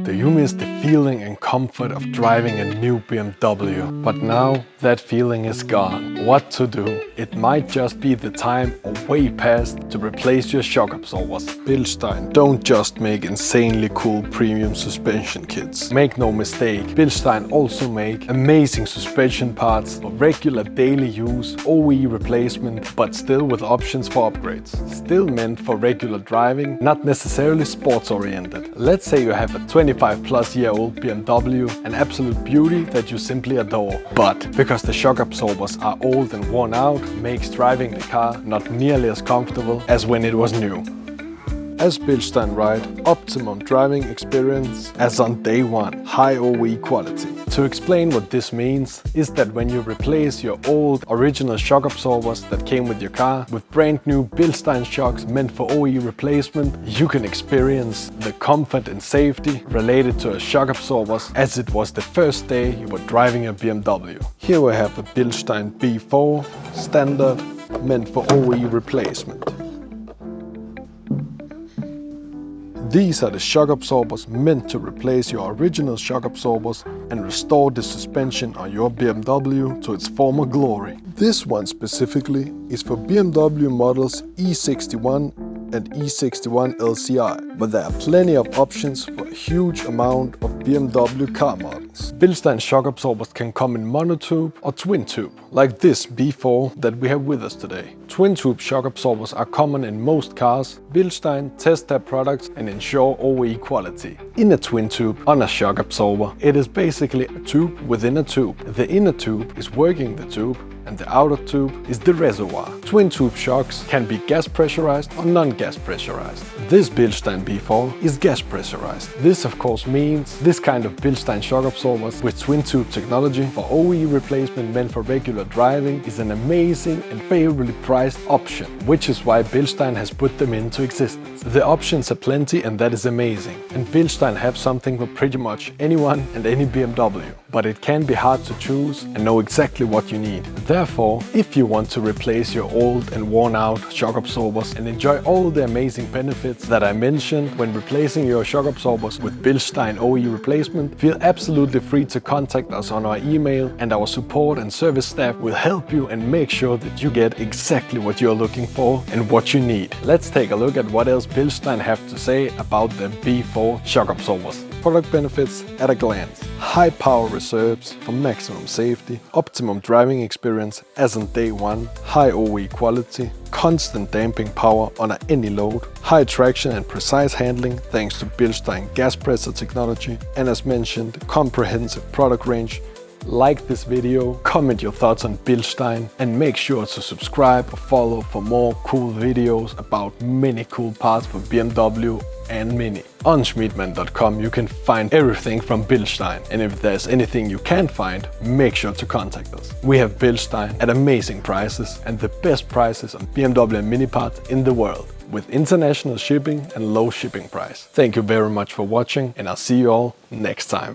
Do you miss the feeling and comfort of driving a new BMW? But now that feeling is gone. What to do? It might just be the time, or way past, to replace your shock absorbers. BILSTEIN don't just make insanely cool premium suspension kits. Make no mistake, BILSTEIN also make amazing suspension parts for regular daily use, OE replacement, but still with options for upgrades. Still meant for regular driving, not necessarily sports oriented. Let's say you have a 25-plus-year-old BMW, an absolute beauty that you simply adore. But because the shock absorbers are old and worn out, makes driving the car not nearly as comfortable as when it was new. As BILSTEIN write, optimum driving experience as on day one, high OE quality. To explain what this means is that when you replace your old original shock absorbers that came with your car with brand new BILSTEIN shocks meant for OE replacement, you can experience the comfort and safety related to a shock absorbers as it was the first day you were driving a BMW. Here we have a BILSTEIN B4 Standard meant for OE replacement. These are the shock absorbers meant to replace your original shock absorbers and restore the suspension on your BMW to its former glory. This one specifically is for BMW models E61 and E61 LCI, but there are plenty of options for a huge amount of BMW car models. BILSTEIN shock absorbers can come in monotube or twin tube, like this B4 that we have with us today. Twin tube shock absorbers are common in most cars. BILSTEIN test their products and ensure OE quality. In a twin tube on a shock absorber, it is basically a tube within a tube. The inner tube is working the tube, and the outer tube is the reservoir. Twin tube shocks can be gas pressurized or non-gas pressurized. This BILSTEIN B4 is gas pressurized. This of course means this kind of BILSTEIN shock absorbers with twin tube technology for OE replacement meant for regular driving is an amazing and favorably priced option, which is why BILSTEIN has put them into existence. The options are plenty and that is amazing. And BILSTEIN have something for pretty much anyone and any BMW. But it can be hard to choose and know exactly what you need. Therefore, if you want to replace your old and worn out shock absorbers and enjoy all the amazing benefits that I mentioned when replacing your shock absorbers with BILSTEIN OE replacement, feel absolutely free to contact us on our email, and our support and service staff will help you and make sure that you get exactly what you're looking for and what you need. Let's take a look at what else BILSTEIN have to say about the B4 shock absorbers. Product benefits at a glance. High power reserves for maximum safety, optimum driving experience as on day one, high OE quality, constant damping power on any load, high traction and precise handling thanks to BILSTEIN gas pressure technology, and as mentioned, comprehensive product range. Like this video, comment your thoughts on BILSTEIN, and make sure to subscribe or follow for more cool videos about many cool parts for BMW and Mini. On Schmiedmann.com you can find everything from BILSTEIN, and if there's anything you can't find, make sure to contact us. We have BILSTEIN at amazing prices and the best prices on BMW and Mini parts in the world, with international shipping and low shipping price. Thank you very much for watching, and I'll see you all next time.